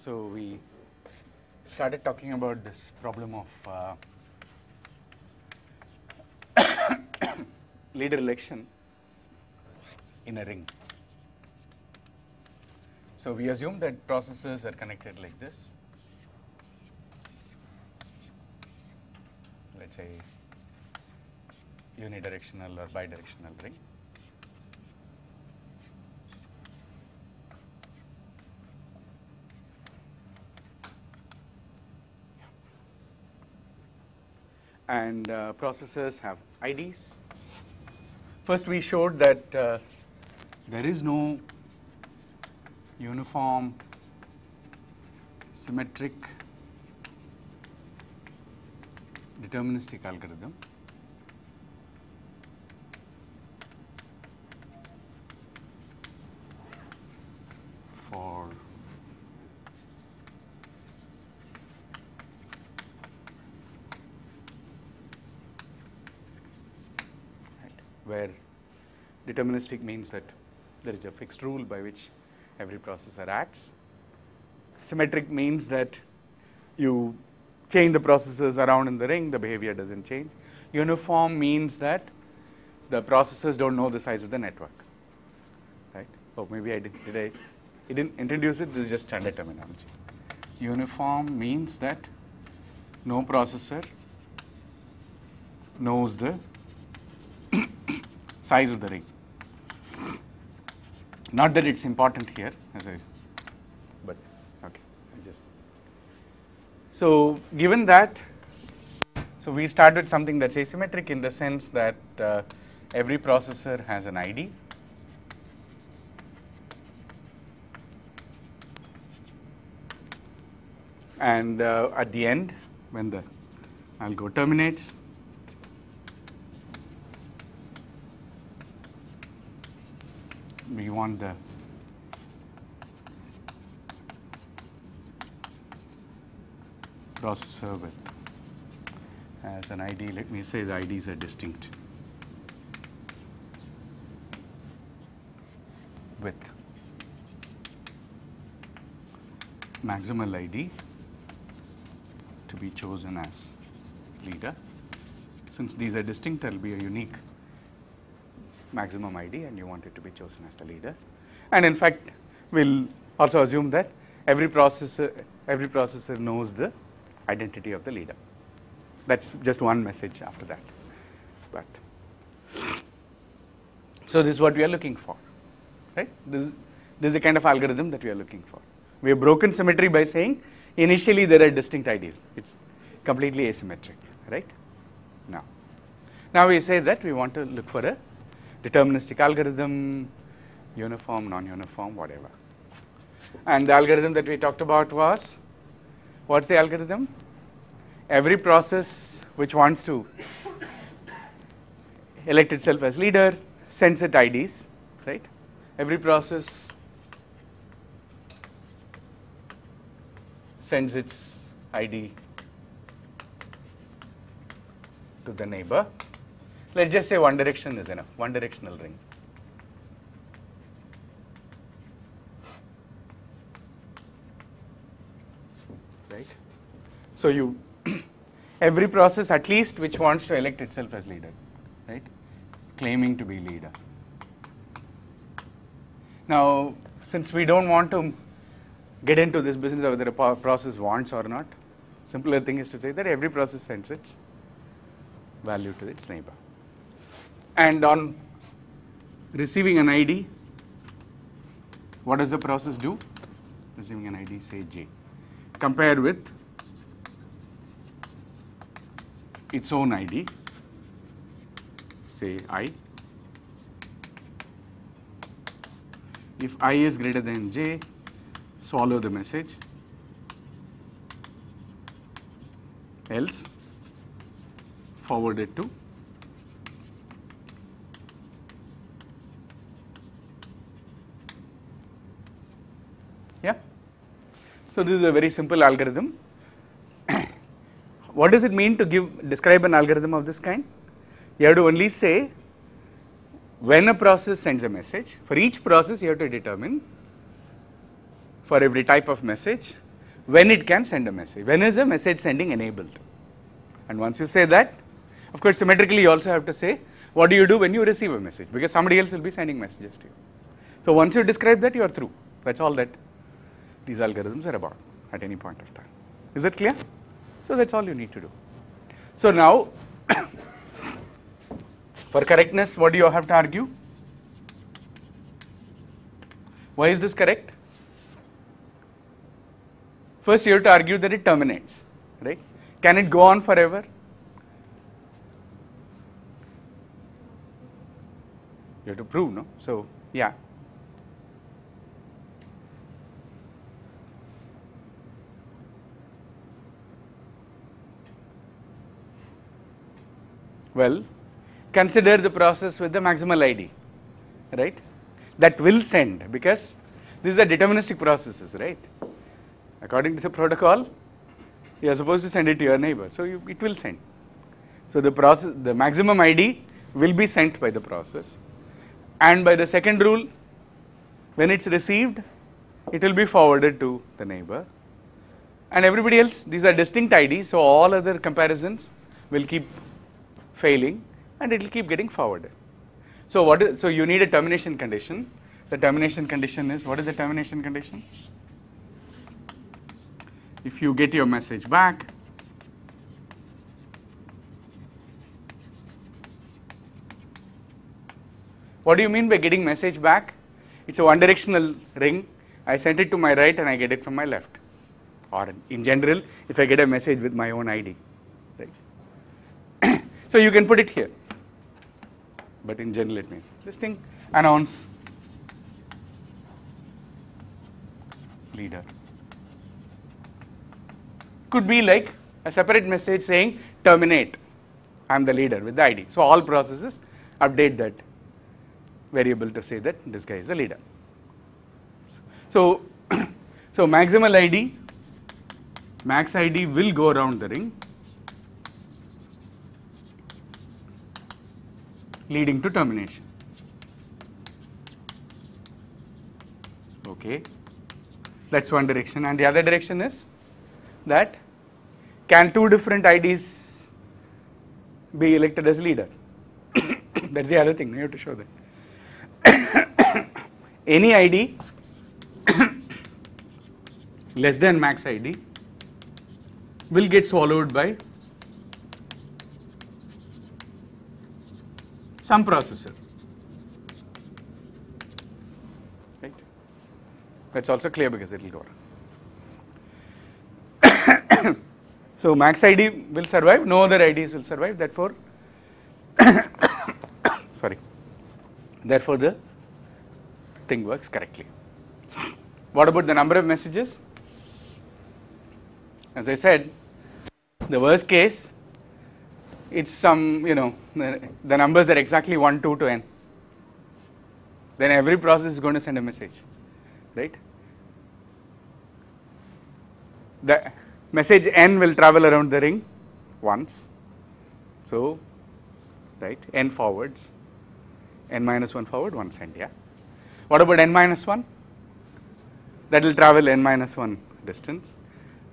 So we started talking about this problem of leader election in a ring. So we assume that processes are connected like this. Let's say unidirectional or bidirectional ring. And processes have IDs. First we showed that there is no uniform symmetric deterministic algorithm for where deterministic means that there is a fixed rule by which every processor acts. Symmetric means that you change the processors around in the ring, the behavior doesn't change. Uniform means that the processors don't know the size of the network, right? Oh, maybe I didn't introduce it, this is just standard terminology. Uniform means that no processor knows the size of the ring. Not that it's important here, but okay, so given that, so we start with something that's asymmetric in the sense that every processor has an ID. And at the end, when the algo terminates, we want the processor with as an ID. Let me say the IDs are distinct with maximal ID to be chosen as leader. Since these are distinct, there will be a unique maximum ID and you want it to be chosen as the leader. And in fact, we'll also assume that every processor knows the identity of the leader. That's just one message after that. But so this is what we are looking for, right? This is the kind of algorithm that we are looking for. We have broken symmetry by saying initially there are distinct IDs. It's completely asymmetric, right? Now we say that we want to look for a deterministic algorithm, uniform, non-uniform, whatever. And the algorithm that we talked about was, what's the algorithm? Every process which wants to elect itself as leader sends it IDs, right? Every process sends its ID to the neighbor. Let's just say one direction is enough, one directional ring. Right? So you, every process at least which wants to elect itself as leader, right? Claiming to be leader. Now, since we don't want to get into this business of whether a process wants or not, simpler thing is to say that every process sends its value to its neighbor. And on receiving an ID, what does the process do? Receiving an ID, say J. Compare with its own ID, say I. If I is greater than J, swallow the message, else forward it to So this is a very simple algorithm. What does it mean to describe an algorithm of this kind? You have to only say when a process sends a message, for each process you have to determine for every type of message when it can send a message. When is a message sending enabled? And once you say that, of course, symmetrically you also have to say what do you do when you receive a message, because somebody else will be sending messages to you. So once you describe that, you are through. That's all that these algorithms are about at any point of time. Is that clear? So that's all you need to do. So now, for correctness, what do you have to argue? Why is this correct? First, you have to argue that it terminates, right? Can it go on forever? You have to prove, no? So, yeah. Well, consider the process with the maximal ID, right? That will send, because these are deterministic processes, right? According to the protocol, you are supposed to send it to your neighbor, so it will send. So the process, the maximum ID will be sent by the process, and by the second rule, when it's received, it will be forwarded to the neighbor, and everybody else, these are distinct IDs, so all other comparisons will keep failing and it will keep getting forwarded. So so you need a termination condition. The termination condition is, what is the termination condition? If you get your message back, what do you mean by getting message back? It's a one directional ring. I sent it to my right and I get it from my left. Or in general, if I get a message with my own ID, right? So you can put it here, but in general it means this thing announce leader. Could be like a separate message saying terminate, I am the leader with the ID. So all processes update that variable to say that this guy is the leader. So, so maximal ID, max ID will go around the ring, leading to termination. Okay, that's one direction, and the other direction is that can two different IDs be elected as leader? That's the other thing, you have to show that. Any ID less than max ID will get swallowed by some processor, right? That's also clear because it will go around. So max ID will survive, no other IDs will survive, therefore, sorry, therefore the thing works correctly. What about the number of messages? As I said, the worst case, it's some, the numbers are exactly 1, 2 to n. Then every process is going to send a message, right? The message n will travel around the ring once. So, right, n forwards, n minus 1 forward, 1 send, yeah. What about n minus 1? That will travel n minus 1 distance,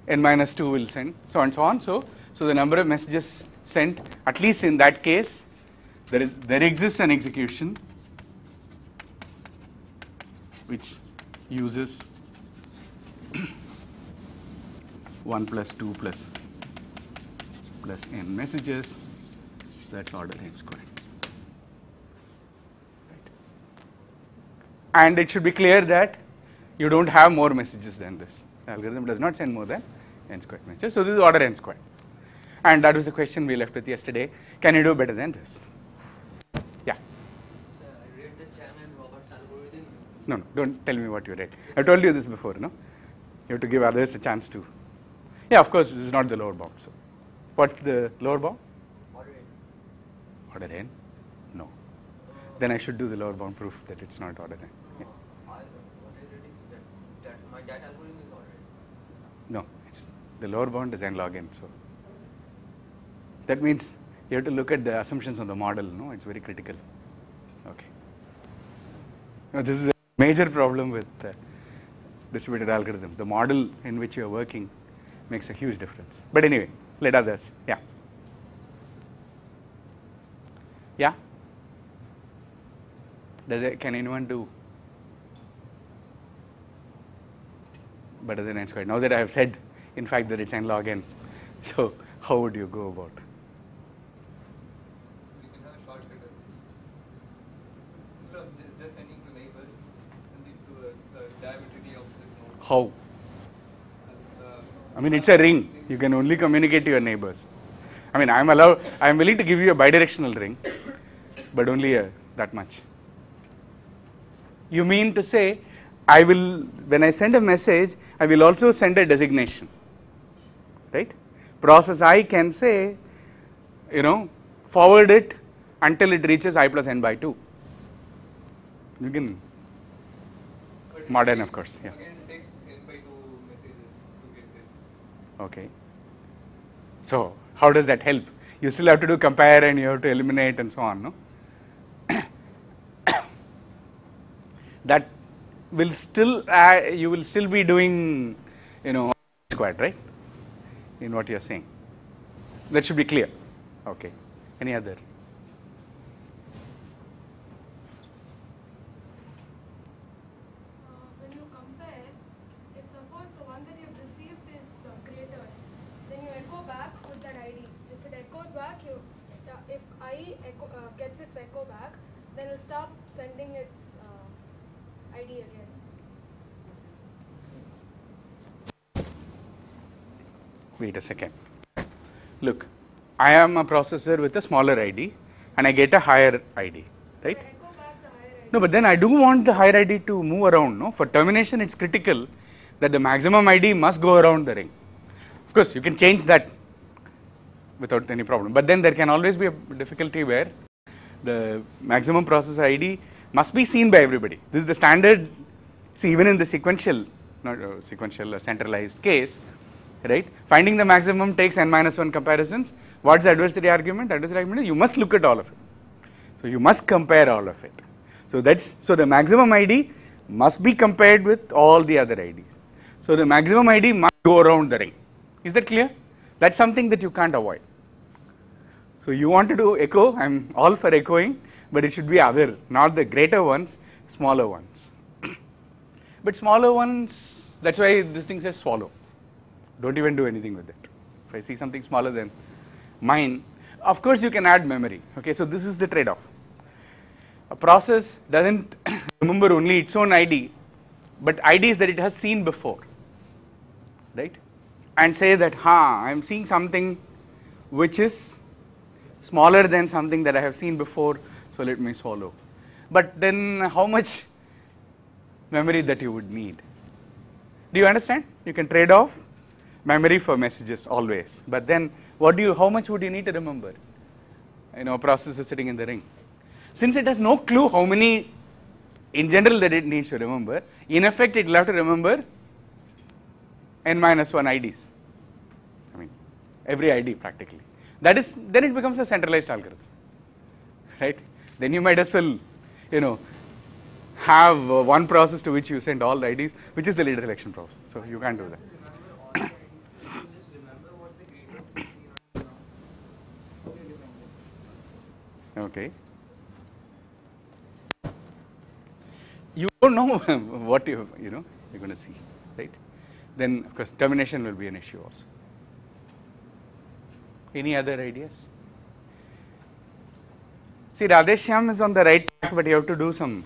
n minus 2 will send, so on and so on. So the number of messages sent, at least in that case, there exists an execution which uses 1 plus 2 plus n messages, that's order n squared. Right. And it should be clear that you don't have more messages than this. The algorithm does not send more than n squared messages. So this is order n squared. And that was the question we left with yesterday. Can you do better than this? Yeah. Sir, I read the Chang and Roberts algorithm. No, don't tell me what you read. I told you this before, no? You have to give others a chance to. Yeah, of course, this is not the lower bound. So, what's the lower bound? Order n. Order n? No. Then I should do the lower bound proof that it's not order n. Yeah. What I read is that algorithm is order n. No, the lower bound is n log n. So that means you have to look at the assumptions on the model. No, it's very critical. Okay. Now this is a major problem with distributed algorithms. The model in which you are working makes a huge difference. But anyway, let others. Yeah. Yeah? Can anyone do better than n squared? Now that I have said, in fact, that it's n log n. So how would you go about? We can have a shortcut. Instead of just sending to neighbor, send it to a diametrically of this node. How? I mean, it's a ring. You can only communicate to your neighbors. I mean, I'm willing to give you a bidirectional ring, but only that much. You mean to say, when I send a message, I will also send a designation, right? Process I can say, forward it until it reaches I plus n by 2. You can, mod n, of course, yeah. Again, take n by 2 messages to get there. Okay. So how does that help? You still have to do compare and you have to eliminate and so on, no? That will still, you will still be doing, squared, right? In what you are saying. That should be clear. Okay. Any other? When you compare, if suppose the one that you've received is greater, then you echo back with that ID. If it echoes back, if I gets its echo back, then it'll stop sending its ID again. Wait a second. Look, I am a processor with a smaller ID and I get a higher ID, right? So echo back the higher ID. No, but then I do want the higher ID to move around, no? For termination, it's critical that the maximum ID must go around the ring. Of course, you can change that without any problem, but then there can always be a difficulty where the maximum processor ID must be seen by everybody. This is the standard. See, even in the sequential, not sequential, centralized case, right? Finding the maximum takes n minus 1 comparisons. What's the adversary argument? Adversary argument is you must look at all of it. So you must compare all of it. So the maximum ID must be compared with all the other IDs. So the maximum ID must go around the ring. Is that clear? That's something that you can't avoid. So you want to do echo, I'm all for echoing, but it should be other, not the greater ones, smaller ones. But smaller ones, that's why this thing says swallow. Don't even do anything with it. If I see something smaller than mine, of course you can add memory. Okay, so this is the trade-off. A process doesn't remember only its own ID, but IDs that it has seen before, right? And say that, I'm seeing something which is smaller than something that I have seen before, so let me swallow. But then how much memory that you would need? Do you understand? You can trade off memory for messages always, but then how much would you need to remember? A process is sitting in the ring. Since it has no clue how many in general that it needs to remember, in effect it will have to remember n minus 1 IDs. I mean, every ID practically. Then it becomes a centralized algorithm, right? Then you might as well, have one process to which you send all the IDs, which is the leader selection process. So you can't do that. Just remember what's the greatest thing seen on the ground. Okay. You don't know what you're going to see, right? Then of course termination will be an issue also. Any other ideas? See, Radheshyam is on the right track, but you have to do some.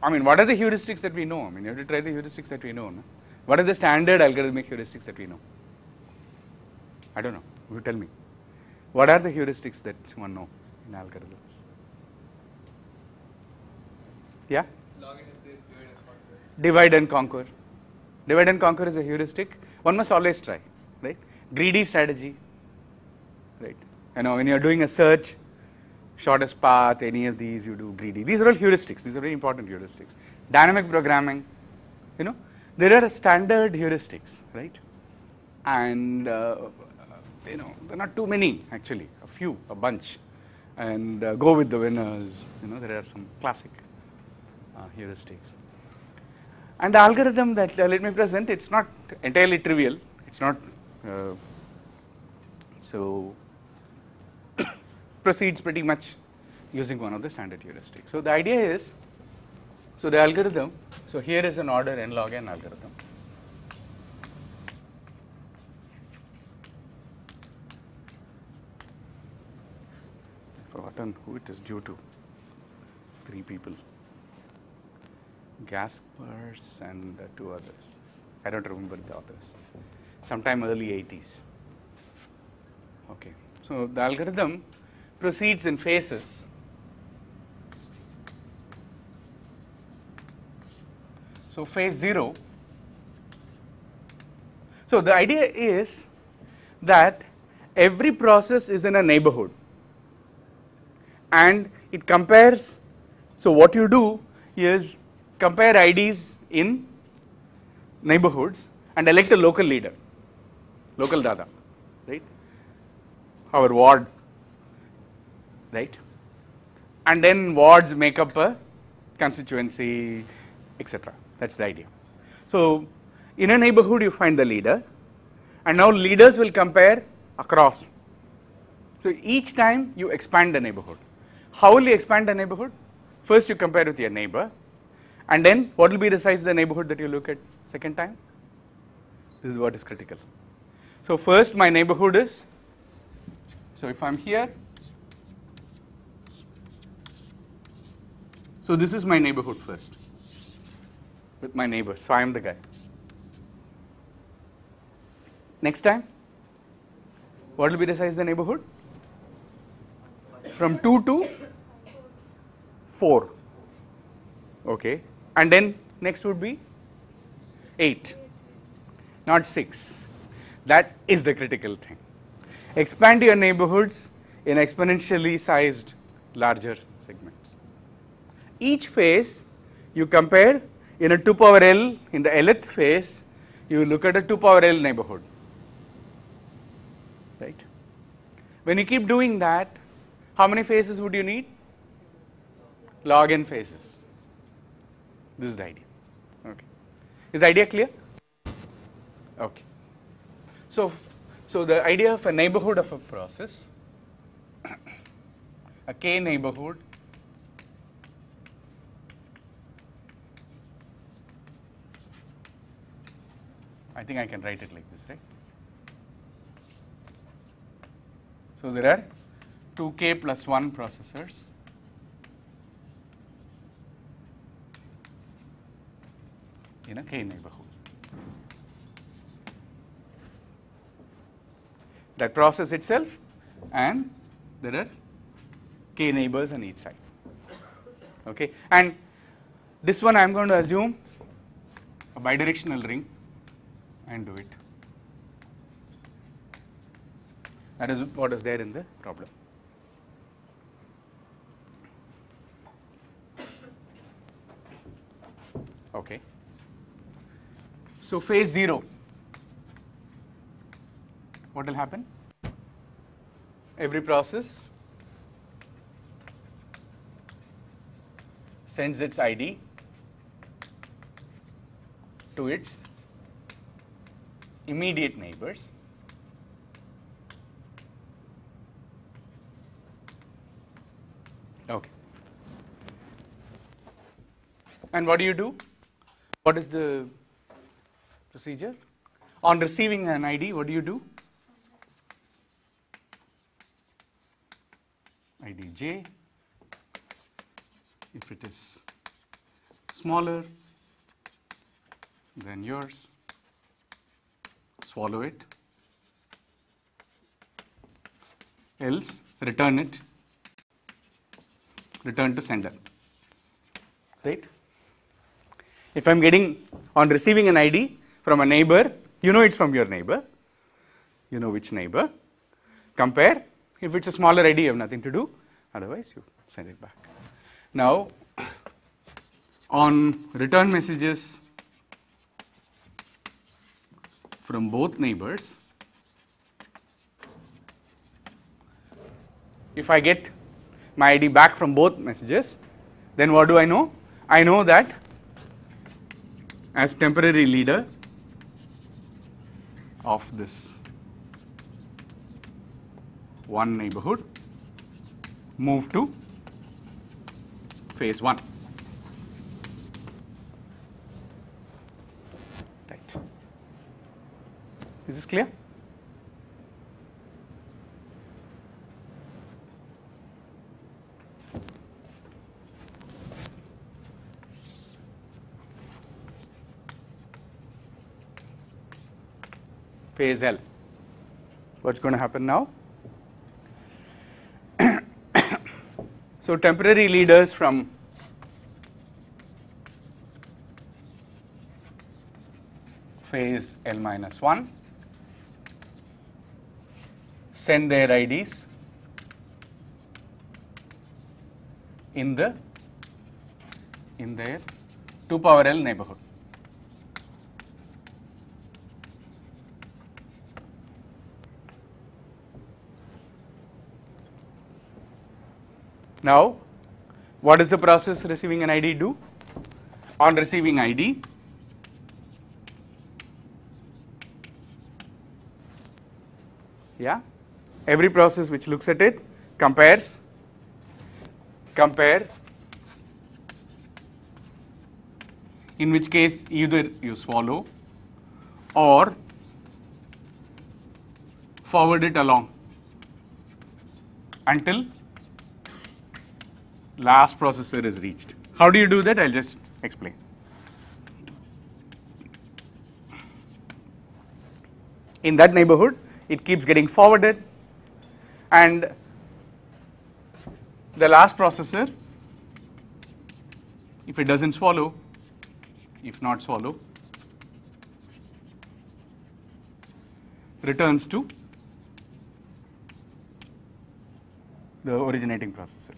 I mean, what are the heuristics that we know? I mean, you have to try the heuristics that we know. No? What are the standard algorithmic heuristics that we know? I don't know. You tell me. What are the heuristics that one knows in algorithms? Yeah? Log in is this, divide and conquer. Divide and conquer. Divide and conquer is a heuristic. One must always try, right? Greedy strategy, right? When you're doing a search, shortest path, any of these you do greedy. These are all heuristics. These are very important heuristics. Dynamic programming, there are standard heuristics, right? And there are not too many actually, a bunch, and go with the winners. There are some classic heuristics. And the algorithm that let me present, it's not entirely trivial. It's not so proceeds pretty much using one of the standard heuristics. So the idea is, so the algorithm, so here is an order n log n algorithm. Forgotten who it is due to. 3 people. Gaspers and 2 others. I don't remember the others. Sometime early 80s. Okay. So the algorithm proceeds in phases. So phase 0. So the idea is that every process is in a neighborhood, and it compares. So what you do is compare IDs in neighborhoods and elect a local leader, local dada, right? Our ward, right? And then wards make up a constituency, etc. That's the idea. So in a neighborhood you find the leader, and now leaders will compare across. So each time you expand the neighborhood. How will you expand the neighborhood? First you compare with your neighbor, and then what will be the size of the neighborhood that you look at second time? This is what is critical. So first my neighborhood is, so if I am here, so this is my neighborhood first with my neighbor, so I am the guy. Next time, what will be the size of the neighborhood? From 2 to 4, okay, and then next would be 8, not 6. That is the critical thing. Expand your neighborhoods in exponentially sized larger segments. Each phase you compare in a 2 power L, in the Lth phase you look at a 2 power L neighborhood, right? When you keep doing that, how many phases would you need? Log n phases. This is the idea. Okay. Is the idea clear? Okay. So the idea of a neighborhood of a process, a k neighborhood, I think I can write it like this, right? So there are 2k plus 1 processors in a k neighborhood. That process itself, and there are k neighbors on each side. Okay, and this one I am going to assume a bidirectional ring and do it. That is what is there in the problem. Okay. So phase 0, what will happen? Every process sends its ID to its immediate neighbors. Okay. And what do? What is the procedure? On receiving an ID, what do? ID j, if it is smaller than yours, swallow it, else return it, return to sender, right? If I am getting on receiving an ID from a neighbor, you know it's from your neighbor, you know which neighbor, compare. If it's a smaller ID, you have nothing to do, otherwise you send it back. Now, on return messages from both neighbors, if I get my ID back from both messages, then what do I know? I know that as temporary leader of this one neighborhood move to phase 1. Right. Is this clear? Phase L. What's going to happen now? So temporary leaders from phase L minus 1 send their IDs in their 2 power L neighborhood. Now, what does the process receiving an ID do? On receiving ID, yeah, every process which looks at it compare, in which case either you swallow or forward it along until last processor is reached. How do you do that? I'll just explain. In that neighborhood, it keeps getting forwarded, and the last processor, if it doesn't swallow, if not swallow, returns to the originating processor.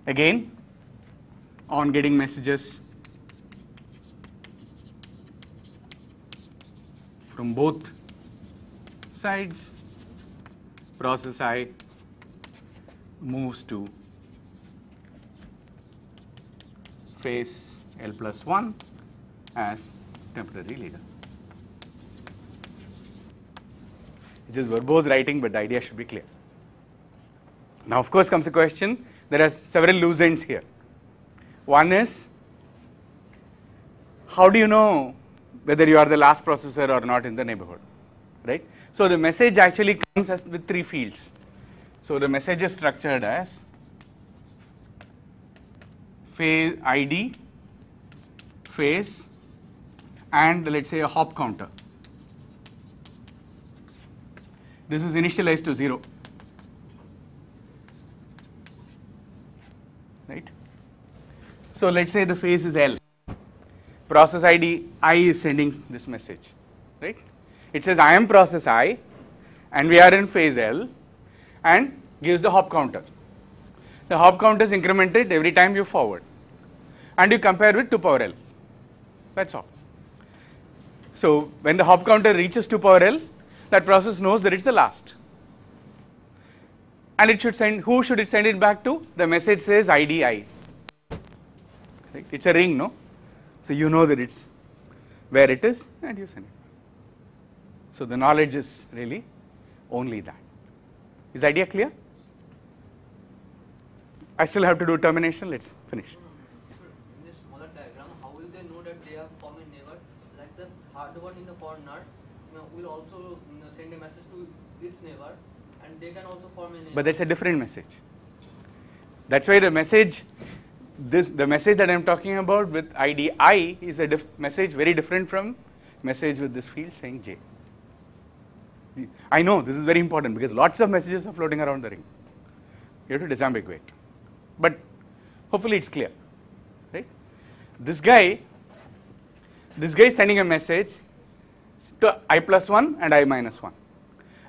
Again, on getting messages from both sides, process I moves to phase L plus 1 as temporary leader. It is verbose writing, but the idea should be clear. Now, of course, comes the question. There are several loose ends here. One is, how do you know whether you are the last processor or not in the neighborhood, right? So the message actually comes as with 3 fields. So the message is structured as phase ID, phase, and let's say a hop counter. This is initialized to 0. Right? So let's say the phase is L. Process ID I is sending this message, right? It says I am process I, and we are in phase L, and gives the hop counter. The hop counter is incremented every time you forward, and you compare with 2 power L. That's all. So when the hop counter reaches 2 power L, that process knows that it's the last. And it should send, who should it send it back to? The message says ID I. Right? It's a ring, no? So you know that it's where it is, and you send it. So the knowledge is really only that. Is the idea clear? I still have to do termination. Let's finish. In this smaller diagram, how will they know that they have formed a neighbor? Like the hard one in the for node, will also send a message to its neighbor, and they can also form a neighbor. But that's a different message. That's why the message, the message that I'm talking about with ID I is a message very different from message with this field saying J. I know this is very important because lots of messages are floating around the ring. You have to disambiguate. But hopefully it's clear, right? This guy is sending a message to I plus 1 and I minus 1.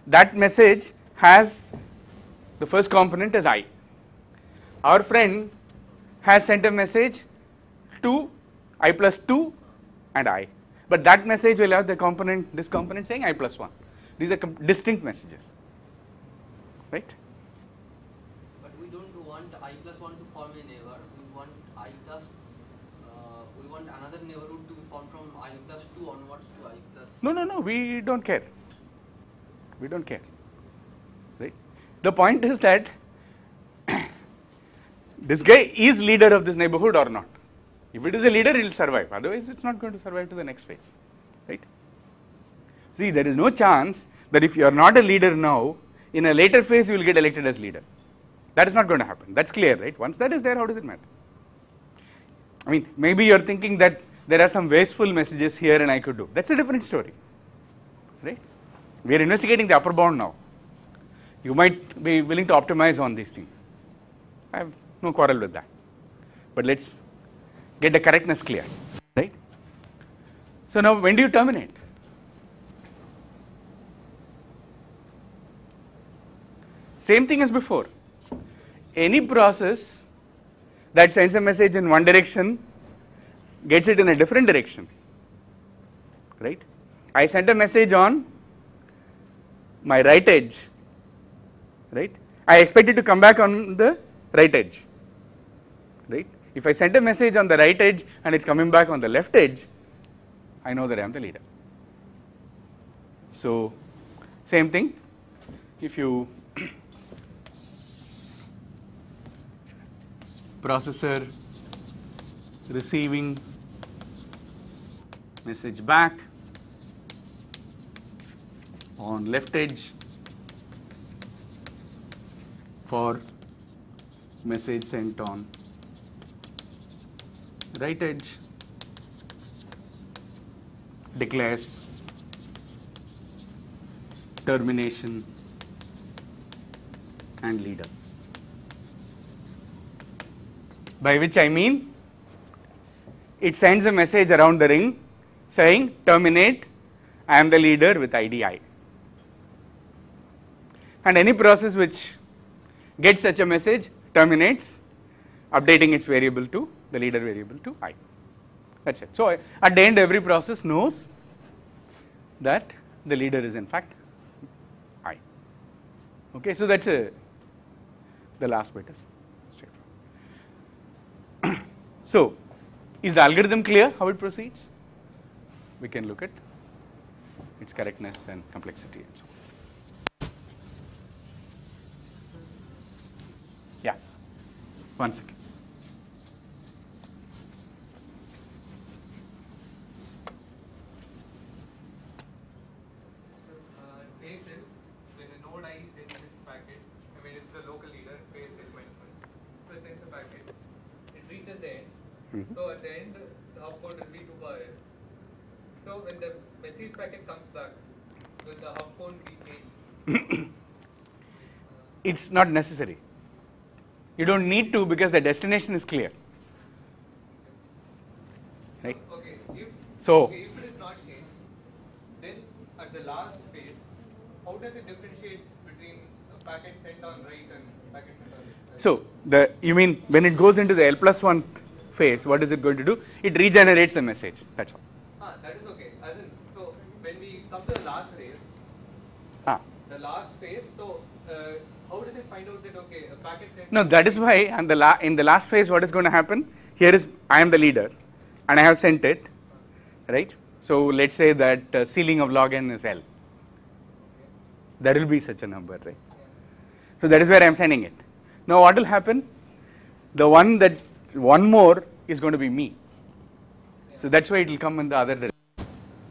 That message has the first component as I. Our friend has sent a message to I plus 2 and I. But that message will have the component, this component saying I plus 1. These are distinct messages, right? I plus 1 to form a neighbor, we want another neighborhood to be formed from I plus 2 onwards to I plus. No, we don't care. We don't care, right? The point is that this guy is leader of this neighborhood or not. If it is a leader, it will survive. Otherwise, it's not going to survive to the next phase, right? See, there is no chance that if you are not a leader now, in a later phase, you will get elected as leader. That is not going to happen. That's clear, right? Once that is there, how does it matter? I mean, maybe you are thinking that there are some wasteful messages here and I could do. That's a different story, right? We are investigating the upper bound now. You might be willing to optimize on these things. I have no quarrel with that. But let's get the correctness clear, right? So now, when do you terminate? Same thing as before. Any process that sends a message in one direction gets it in a different direction, right? I sent a message on my right edge, right? I expect it to come back on the right edge, right? If I sent a message on the right edge and it's coming back on the left edge, I know that I am the leader. So, same thing, if you processor receiving message back on left edge for message sent on right edge, declares termination and leader. By which I mean, it sends a message around the ring saying terminate, I am the leader with ID I. And any process which gets such a message terminates, updating its variable to the leader variable to I. That's it. So, at the end, every process knows that the leader is in fact I. Okay, so that's the last bit is straightforward. So, is the algorithm clear how it proceeds? We can look at its correctness and complexity and so on. Yeah, 1 second. Phase L, when a node I sends its packet, I mean it's the local leader, phase L minus 1. So it sends a packet, it reaches the end. So at the end, the hop code will be 2 bar L. So when the message packet comes back, will the hop code be changed? It's not necessary. You don't need to because the destination is clear. Right? Okay, if it is not changed, then at the last phase, how does it differentiate between a packet sent on right and packet sent on left? So, you mean when it goes into the L plus 1 phase, what is it going to do? It regenerates the message, that's all. That is okay. As in, so when we come to the last phase, so how does it find out that okay, a packet sent? No, that is why in the last phase what is going to happen, here is I am the leader and I have sent it, right. So, let us say that ceiling of log n is L, there will be such a number, right. So, that is where I am sending it. Now, what will happen? The one more is going to be me. So, that is why it will come in the other direction.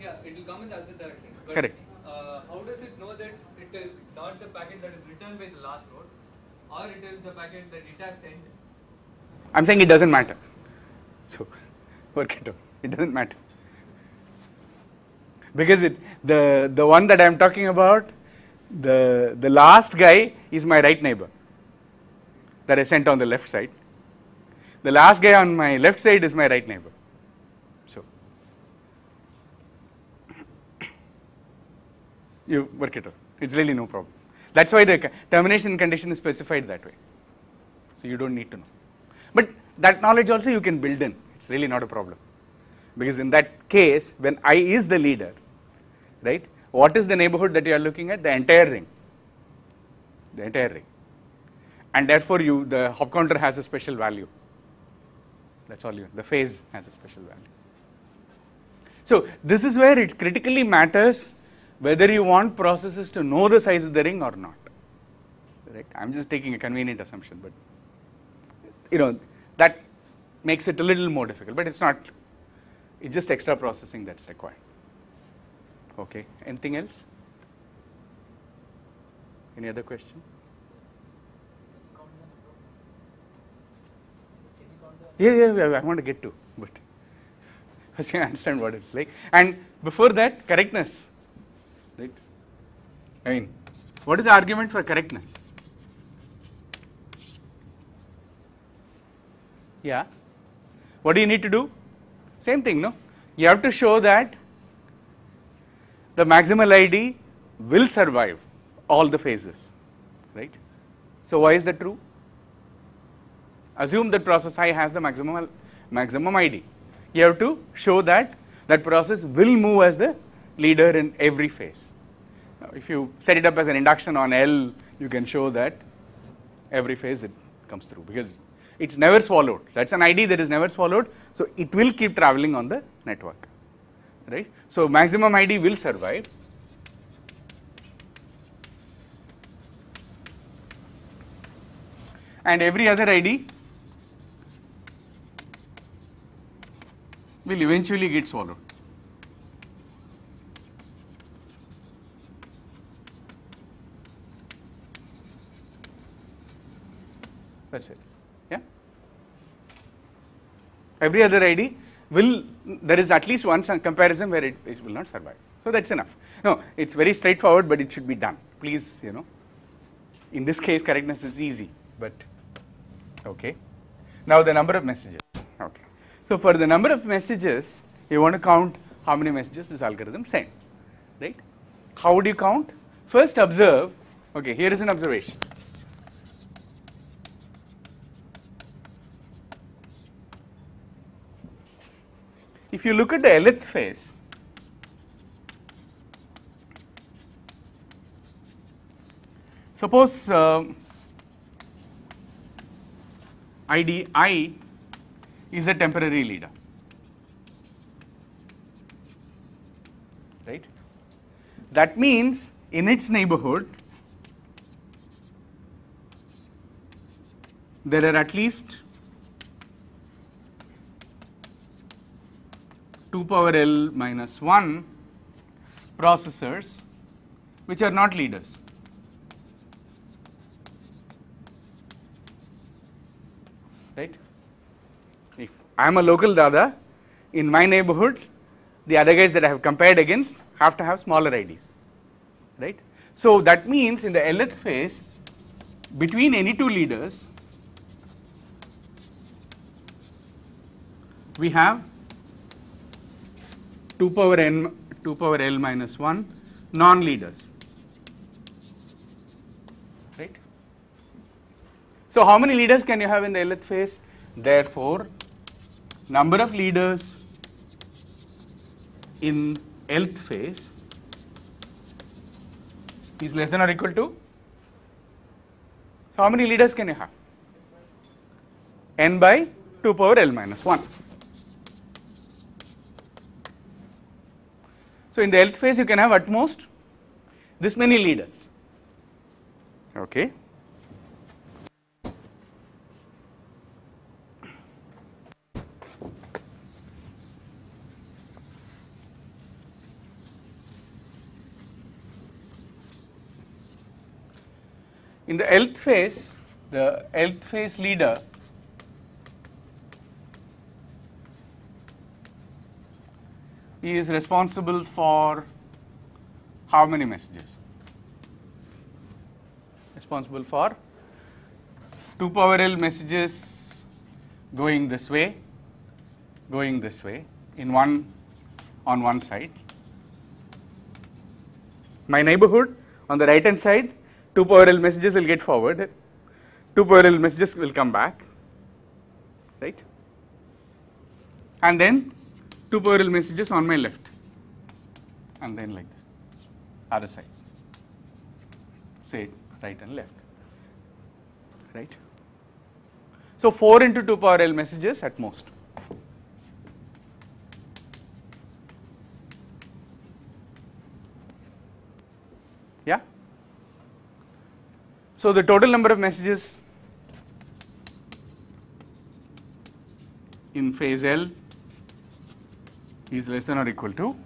Yeah, it will come in the other direction. But, Correct. How does it know that it is not the packet that is returned by the last node, or it is the packet that it has sent? I am saying it does not matter. So, work it out, it does not matter. Because the one that I am talking about, the last guy is my right neighbor that I sent on the left side. The last guy on my left side is my right neighbor. So, you work it out, it is really no problem. That is why the termination condition is specified that way. So, you do not need to know. But that knowledge also you can build in, it is really not a problem. Because in that case, when I is the leader, right, what is the neighborhood that you are looking at? The entire ring. The entire ring. and therefore the hop counter has a special value. That's all the phase has a special value. So this is where it critically matters whether you want processes to know the size of the ring or not. Right? I'm just taking a convenient assumption, but that makes it a little more difficult, but it's not, it's just extra processing that's required. Okay, anything else? Any other question? Yeah, I want to get to, but first you understand what it's like. And before that, correctness, right? I mean, what is the argument for correctness? Yeah. What do you need to do? Same thing, no? You have to show that the maximal ID will survive all the phases, right? So why is that true? Assume that process I has the maximum ID. You have to show that that process will move as the leader in every phase. Now, if you set it up as an induction on L, you can show that every phase it comes through, because it's never swallowed. That's an ID that is never swallowed, so it will keep traveling on the network, right? So maximum ID will survive. And every other ID will eventually get swallowed. That's it. Yeah. Every other ID will, there is at least one comparison where it will not survive. So that's enough. No, it's very straightforward, but it should be done. Please, in this case, correctness is easy, but okay. Now the number of messages. Okay. So for the number of messages, you want to count how many messages this algorithm sends, right? How would you count? First observe, okay, here is an observation. If you look at the Lth phase, suppose ID I is a temporary leader, right? That means in its neighborhood there are at least 2 power L minus 1 processors which are not leaders. Right? If I am a local Dada, in my neighborhood, the other guys that I have compared against have to have smaller IDs. Right? So that means in the Lth phase, between any two leaders, we have 2 power L minus 1 non-leaders, right? So how many leaders can you have in the Lth phase? Therefore, number of leaders in Lth phase is less than or equal to, so how many leaders can you have? N by 2 power L minus 1. So in the Lth phase, you can have at most this many leaders. Okay. In the Lth phase leader is responsible for how many messages? Responsible for 2 power L messages going this way in on one side. My neighborhood on the right hand side, 2 power L messages will get forwarded, 2 power L messages will come back, right? And then 2 power L messages on my left, and then like this, other side, say right and left, right? So 4 into 2 power L messages at most. Yeah? So the total number of messages in phase L is less than or equal to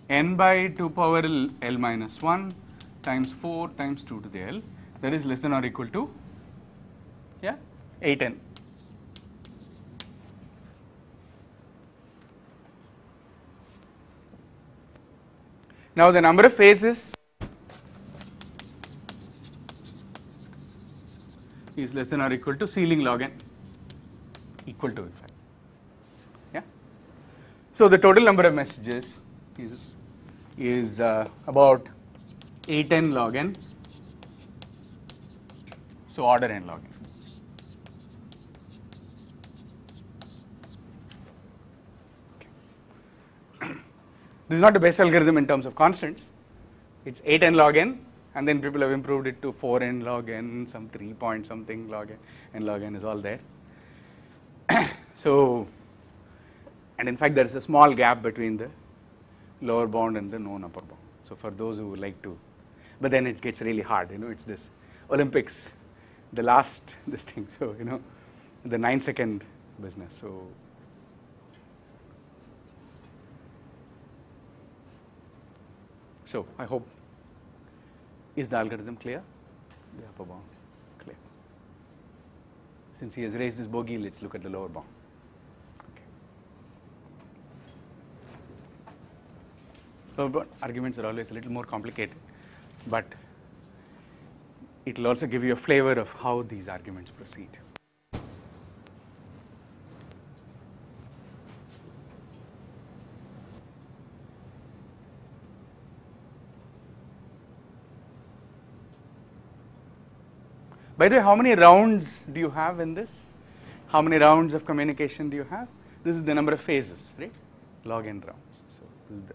n by 2 power L minus 1 times 4 times 2 to the L, that is less than or equal to, yeah, 8n. Now the number of phases is less than or equal to ceiling log n, equal to in fact. Yeah. So the total number of messages is about 8n log n. So order n log n. This is not the best algorithm in terms of constants. It's 8n log n, and then people have improved it to 4n log n, some 3 point something log n log n is all there. So, and in fact there is a small gap between the lower bound and the known upper bound. So for those who like to, but then it gets really hard, you know, it's this Olympics, the last this thing, so you know, the 9-second business. So I hope, is the algorithm clear? The upper bound clear. Since he has raised this bogey, let's look at the lower bound. Okay. Lower bound arguments are always a little more complicated, but it will also give you a flavor of how these arguments proceed. By the way, how many rounds do you have in this? How many rounds of communication do you have? This is the number of phases, right? Log n rounds. So this is the.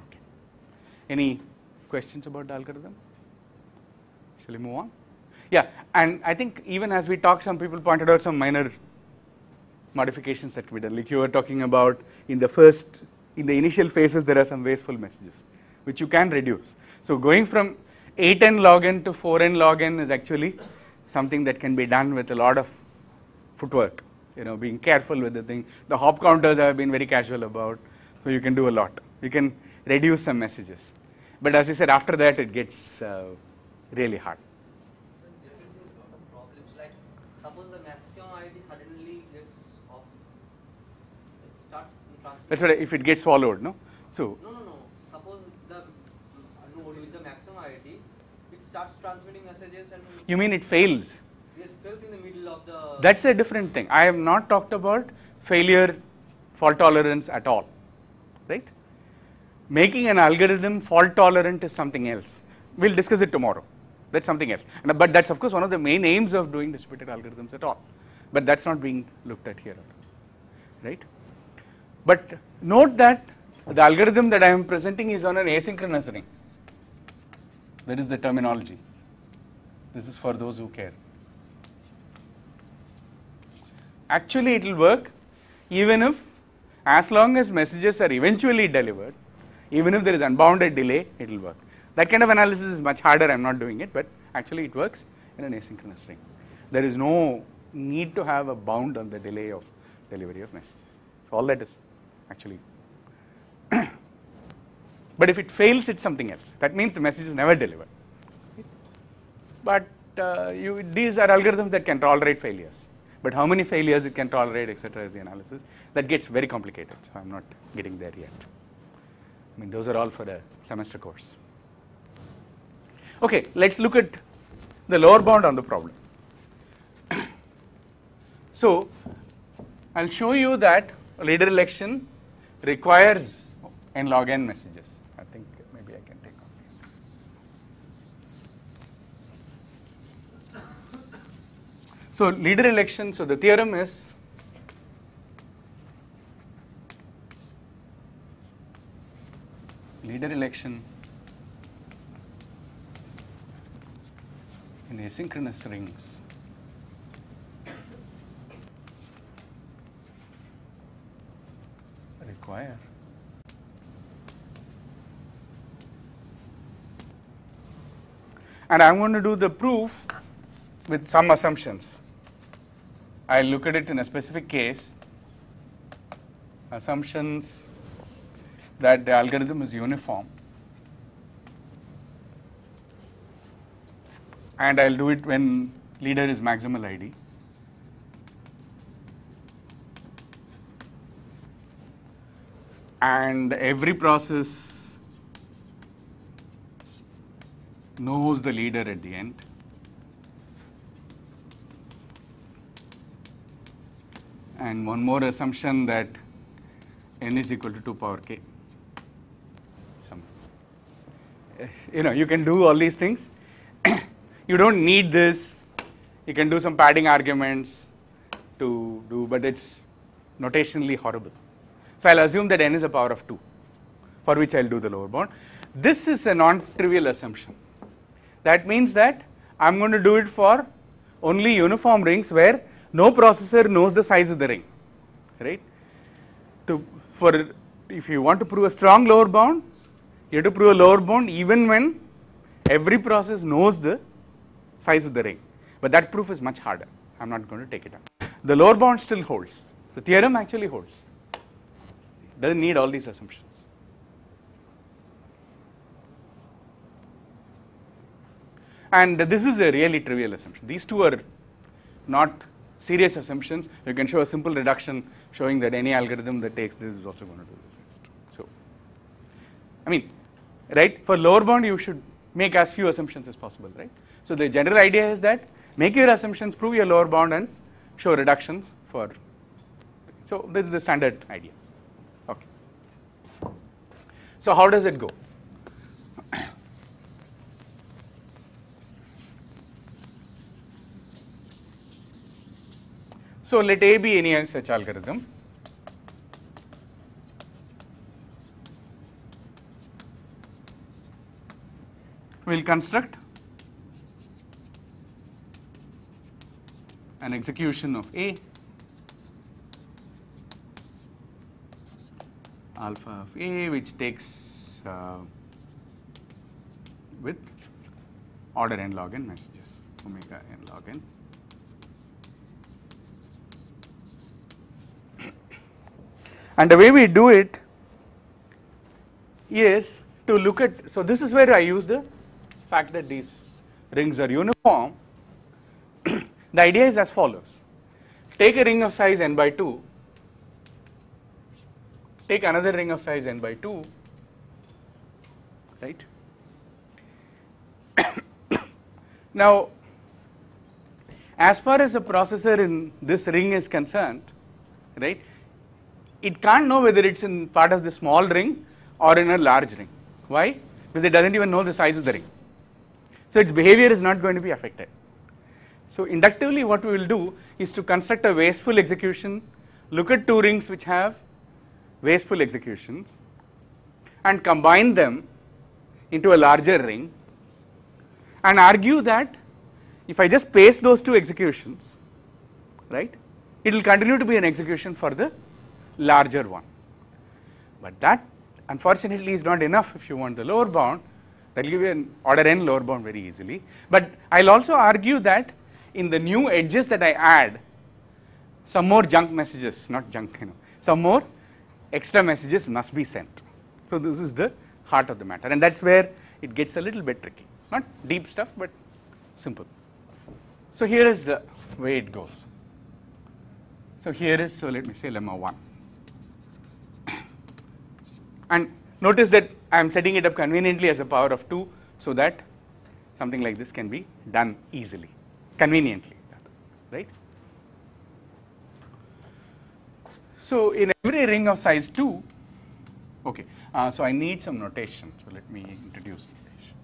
Okay. Any questions about the algorithm? Shall we move on? Yeah, and I think even as we talk, some people pointed out some minor modifications that can be done. Like you were talking about in the initial phases, there are some wasteful messages, which you can reduce. So going from 8n log n to 4n log n is actually something that can be done with a lot of footwork, you know, being careful with the thing. The hop counters I have been very casual about, so you can do a lot. You can reduce some messages. But as I said, after that it gets really hard. There will be a lot of problems, like suppose the maximum ID suddenly gets off, it starts transmitting. That's what if it gets swallowed, no? So No. Suppose the node with the maximum ID, it starts transmitting messages and you mean it fails? yes, fails in the middle of the. That's a different thing. I have not talked about failure, fault tolerance at all, right? Making an algorithm fault tolerant is something else. We'll discuss it tomorrow. That's something else. But that's of course one of the main aims of doing distributed algorithms at all. But that's not being looked at here, right? But note that the algorithm that I am presenting is on an asynchronous ring. That is the terminology. This is for those who care. Actually, it will work even if, as long as messages are eventually delivered, even if there is unbounded delay, it will work. That kind of analysis is much harder, I am not doing it, but actually it works in an asynchronous ring. There is no need to have a bound on the delay of delivery of messages. So all that is actually. But if it fails, it's something else. That means the message is never delivered. But these are algorithms that can tolerate failures. But how many failures it can tolerate, etc., is the analysis. That gets very complicated. So I'm not getting there yet. I mean, those are all for the semester course. Okay, let's look at the lower bound on the problem. So I'll show you that leader election requires n log n messages. I think maybe I can take on. So leader election, so the theorem is leader election in asynchronous rings require and I am going to do the proof with some assumptions. I will look at it in a specific case, assumptions that the algorithm is uniform, and I will do it when leader is maximal ID. And every process knows the leader at the end. And one more assumption that n is equal to 2 power k. You can do all these things. You don't need this. You can do some padding arguments to do, but it's notationally horrible. So I'll assume that n is a power of 2, for which I'll do the lower bound. This is a non-trivial assumption. That means that I'm going to do it for only uniform rings where no processor knows the size of the ring, right? If you want to prove a strong lower bound, you have to prove a lower bound even when every process knows the size of the ring. But that proof is much harder. I'm not going to take it up. The lower bound still holds. The theorem actually holds. It doesn't need all these assumptions. And this is a really trivial assumption. These two are not serious assumptions. You can show a simple reduction showing that any algorithm that takes this is also going to do this next. So, I mean, right, for lower bound you should make as few assumptions as possible, right? So the general idea is that make your assumptions, prove your lower bound and show reductions for, so this is the standard idea. Okay. So how does it go? So let A be any such algorithm. We will construct an execution of A, alpha of A, which takes with order n log n messages, omega n log n. And the way we do it is to look at, so this is where I use the fact that these rings are uniform. The idea is as follows. Take a ring of size n by 2, take another ring of size n by 2, right? Now, as far as the processor in this ring is concerned, right, it can't know whether it's in part of the small ring or in a large ring. Why? Because it doesn't even know the size of the ring. So its behavior is not going to be affected. So inductively what we will do is to construct a wasteful execution, look at two rings which have wasteful executions and combine them into a larger ring and argue that if I just paste those two executions, right, it will continue to be an execution for the larger one. But that unfortunately is not enough if you want the lower bound. That will give you an order n lower bound very easily. But I will also argue that in the new edges that I add, some more junk messages, not junk, some more extra messages must be sent. So this is the heart of the matter, and that's where it gets a little bit tricky. Not deep stuff, but simple. So here is the way it goes. So here is, so let me say lemma 1. And notice that I am setting it up conveniently as a power of 2 so that something like this can be done easily, conveniently, right? So in every ring of size 2, okay, so I need some notation, so let me introduce notation.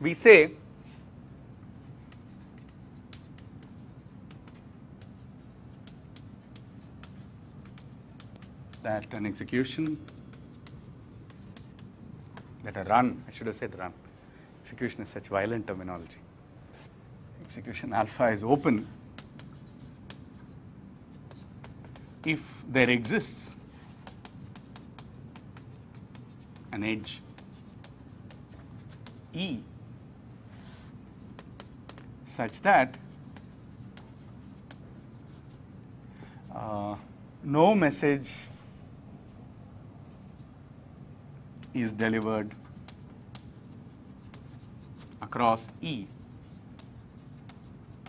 We say that an execution, that a run, I should have said run, Execution is such violent terminology. Execution alpha is open if there exists an edge E such that no message is delivered across E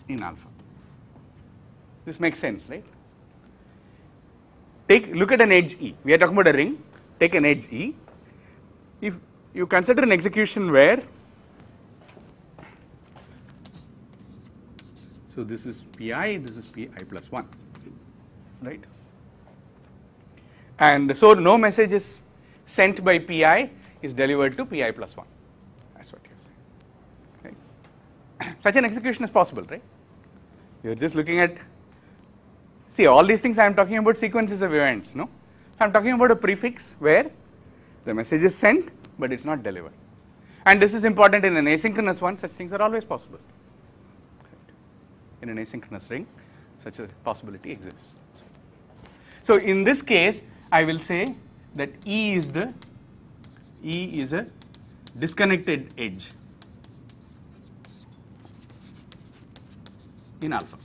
in alpha. This makes sense, right? Look at an edge E. We are talking about a ring. Take an edge E. If you consider an execution where, so this is Pi, this is Pi plus 1, right? And so no message is sent by Pi is delivered to Pi plus 1. That's what you're saying, right? Such an execution is possible, right? You're just looking at, see, all these things I am talking about sequences of events, no? I am talking about a prefix where the message is sent, but it's not delivered. And this is important in an asynchronous one, such things are always possible. In an asynchronous ring, such a possibility exists. So in this case, I will say that E is a disconnected edge in alpha.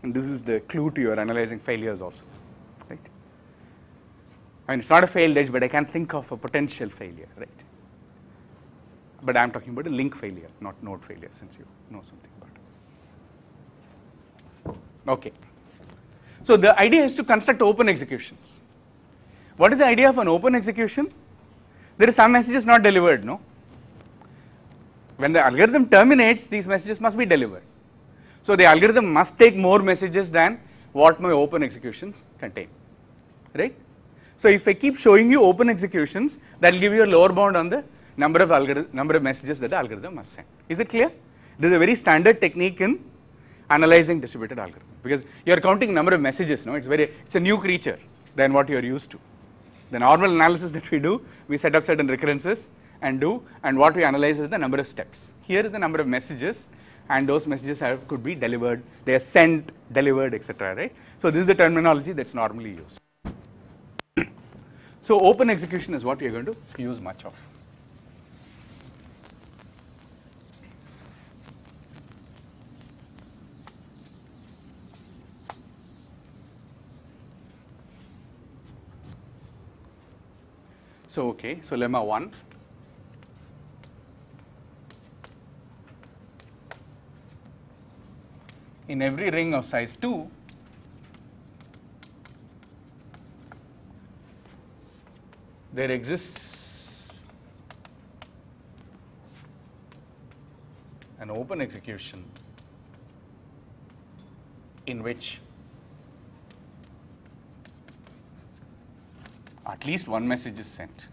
And this is the clue to your analyzing failures also, right? I mean, it's not a failed edge, but I can think of a potential failure, right? But I am talking about a link failure, not node failure, since you know something about it. Okay. So the idea is to construct open executions. What is the idea of an open execution? There is some messages not delivered, no? When the algorithm terminates, these messages must be delivered. So the algorithm must take more messages than what my open executions contain, right? So if I keep showing you open executions, that will give you a lower bound on the number of messages that the algorithm must send. Is it clear? This is a very standard technique in analyzing distributed algorithm, because you are counting number of messages, no? It's a new creature than what you are used to. The normal analysis that we do, we set up certain recurrences and what we analyze is the number of steps. Here is the number of messages, and those messages could be delivered, they are sent, delivered, etc., right? So this is the terminology that's normally used. So open execution is what we are going to use much of. So okay, so lemma 1. In every ring of size 2, there exists an open execution in which at least one message is sent.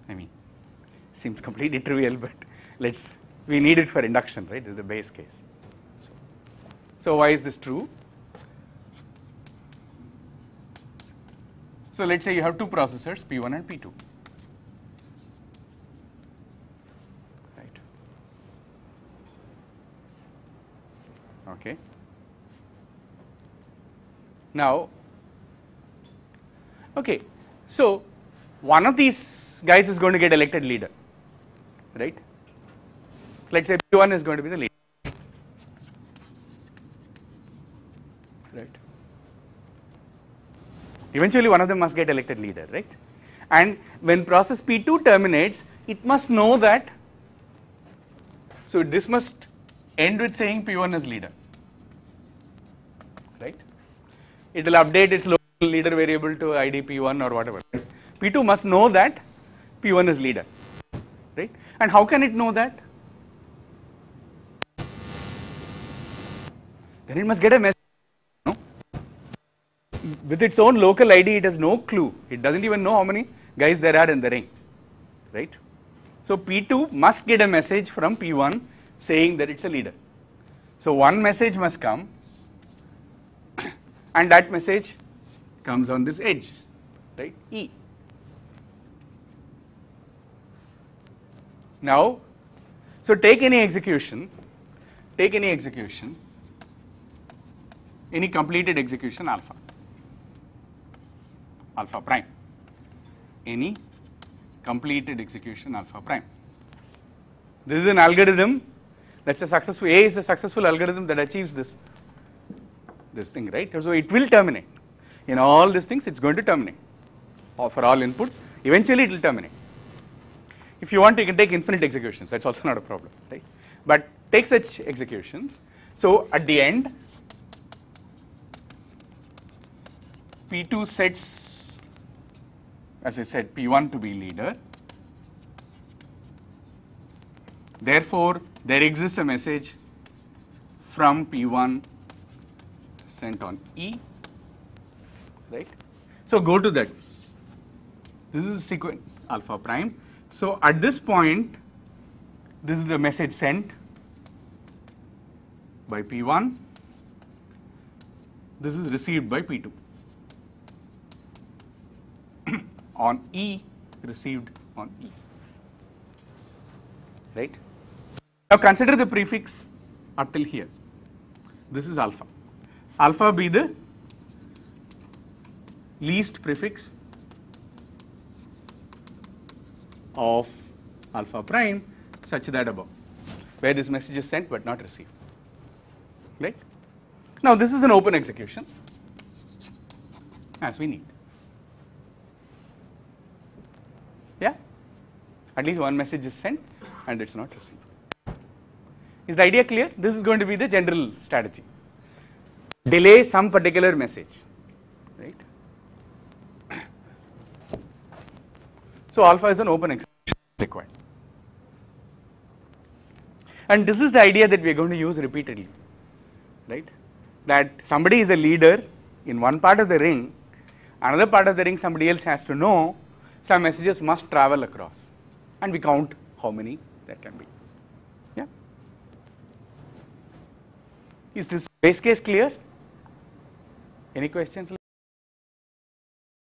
I mean, seems completely trivial, but we need it for induction, right? This is the base case. So why is this true? So let's say you have two processors, P1 and P2. Right. Okay. Now, okay, so one of these guys is going to get elected leader, right? Let's say P1 is going to be the leader, right? Eventually one of them must get elected leader, right? And when process P2 terminates, it must know that, so this must end with saying P1 is leader, right? It will update its local leader variable to ID P1 or whatever. P2 must know that P1 is leader, right? And how can it know that? Then it must get a message, no? With its own local ID, it has no clue. It doesn't even know how many guys there are in the ring, right? So P2 must get a message from P1 saying that it's a leader. So one message must come, and that message comes on this edge, right, E. Now, so take any execution, any completed execution alpha prime, any completed execution alpha prime. This is an algorithm that's a successful, A is a successful algorithm that achieves this thing, right? So it will terminate. In all these things, it's going to terminate. Or for all inputs, eventually it will terminate. If you want, you can take infinite executions, that's also not a problem, right? But take such executions. So at the end, P2 sets, as I said, P1 to be leader. Therefore, there exists a message from P1 sent on E, right? So go to that. This is a sequence alpha prime. So at this point, this is the message sent by P1. This is received by P2. On E, received on E. Right? Now consider the prefix up till here. This is alpha. Alpha be the least prefix of alpha prime such that above, where this message is sent but not received. Right? Now this is an open execution as we need. Yeah? At least one message is sent and it's not received. Is the idea clear? This is going to be the general strategy. Delay some particular message, right? So alpha is an open execution required. And this is the idea that we are going to use repeatedly, right? That somebody is a leader in one part of the ring, another part of the ring somebody else has to know, some messages must travel across, and we count how many that can be. Yeah? Is this base case clear? Any questions?